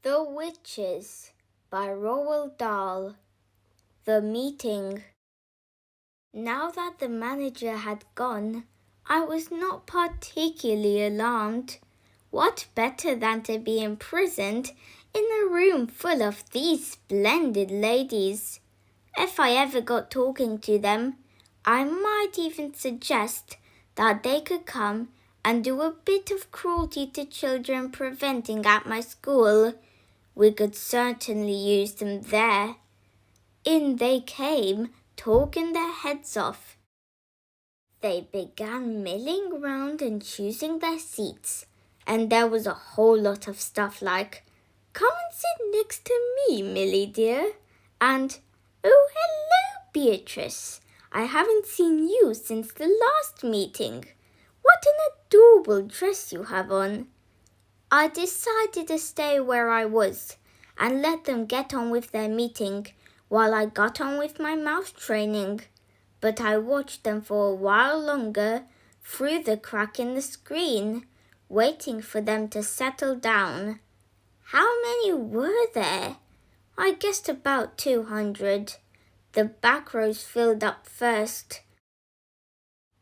The Witches by Roald Dahl. The Meeting. Now that the manager had gone, I was not particularly alarmed. What better than to be imprisoned in a room full of these splendid ladies? If I ever got talking to them, I might even suggest that they could come and do a bit of cruelty to children preventing at my school. We could certainly use them there. In they came, talking their heads off. They began milling round and choosing their seats, and there was a whole lot of stuff like, "Come and sit next to me, Millie dear," and "Oh, hello, Beatrice. I haven't seen you since the last meeting. What an adorable dress you have on." I decided to stay where I was and let them get on with their meeting while I got on with my mouse training. But I watched them for a while longer through the crack in the screen, waiting for them to settle down. How many were there? I guessed about 200. The back rows filled up first.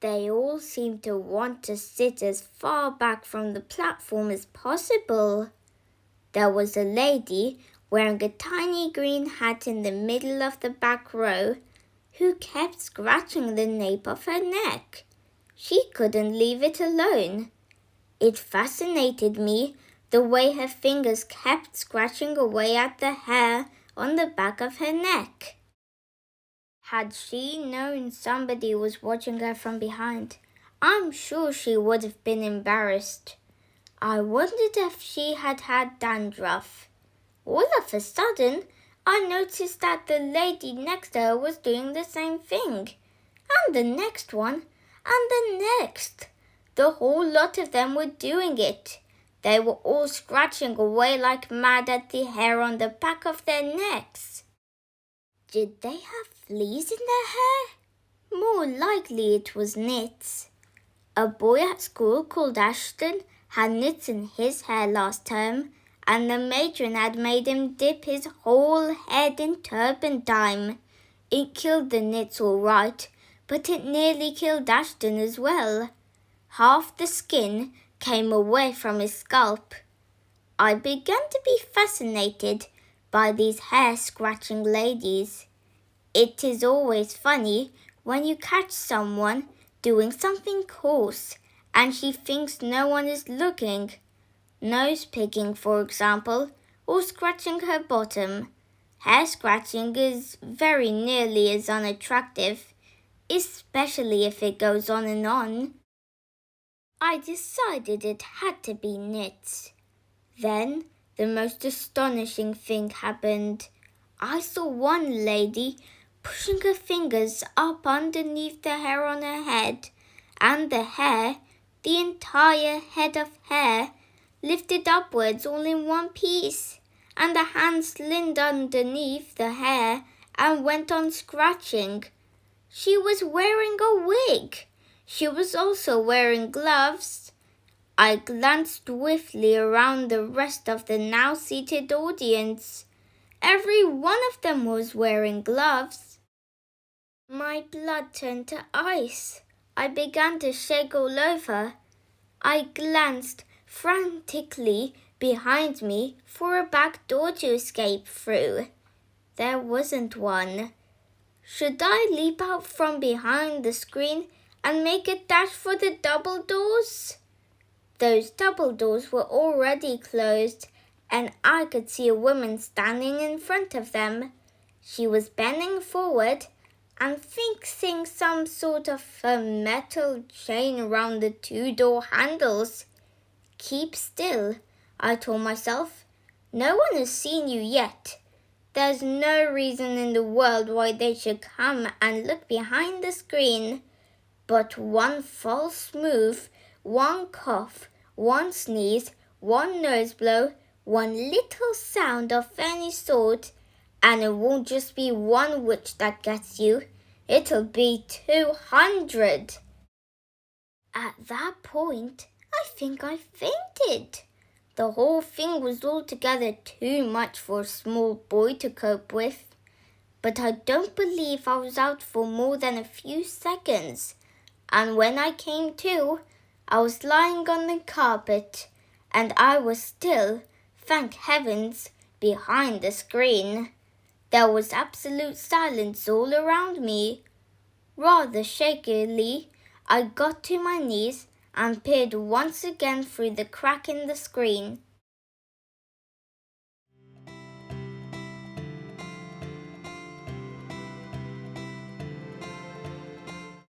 They all seemed to want to sit as far back from the platform as possible. There was a lady wearing a tiny green hat in the middle of the back row who kept scratching the nape of her neck. She couldn't leave it alone. It fascinated me the way her fingers kept scratching away at the hair on the back of her neck. Had she known somebody was watching her from behind, I'm sure she would have been embarrassed. I wondered if she had had dandruff. All of a sudden, I noticed that the lady next to her was doing the same thing. And the next one, and the next. The whole lot of them were doing it. They were all scratching away like mad at the hair on the back of their necks. Did they have fleas in their hair? More likely it was nits. A boy at school called Ashton had nits in his hair last term, and the matron had made him dip his whole head in turpentine. It killed the nits all right, but it nearly killed Ashton as well. Half the skin came away from his scalp. I began to be fascinated by these hair-scratching ladies. It is always funny when you catch someone doing something coarse and she thinks no one is looking. Nose picking, for example, or scratching her bottom. Hair scratching is very nearly as unattractive, especially if it goes on and on. I decided it had to be nits. Then the most astonishing thing happened. I saw one lady pushing her fingers up underneath the hair on her head, and the hair, the entire head of hair, lifted upwards all in one piece, and the hand slid underneath the hair and went on scratching. She was wearing a wig. She was also wearing gloves. I glanced swiftly around the rest of the now seated audience. Every one of them was wearing gloves. My blood turned to ice. I began to shake all over. I glanced frantically behind me for a back door to escape through. There wasn't one. Should I leap out from behind the screen and make a dash for the double doors? Those double doors were already closed, and I could see a woman standing in front of them. She was bending forward and fixing some sort of a metal chain around the two-door handles. Keep still, I told myself. No one has seen you yet. There's no reason in the world why they should come and look behind the screen. But one false move, one cough, one sneeze, one nose blow, one little sound of any sort, and it won't just be one witch that gets you. It'll be 200. At that point, I think I fainted. The whole thing was altogether too much for a small boy to cope with. But I don't believe I was out for more than a few seconds, and when I came to, I was lying on the carpet, and I was still, thank heavens, behind the screen. There was absolute silence all around me. Rather shakily, I got to my knees and peered once again through the crack in the screen.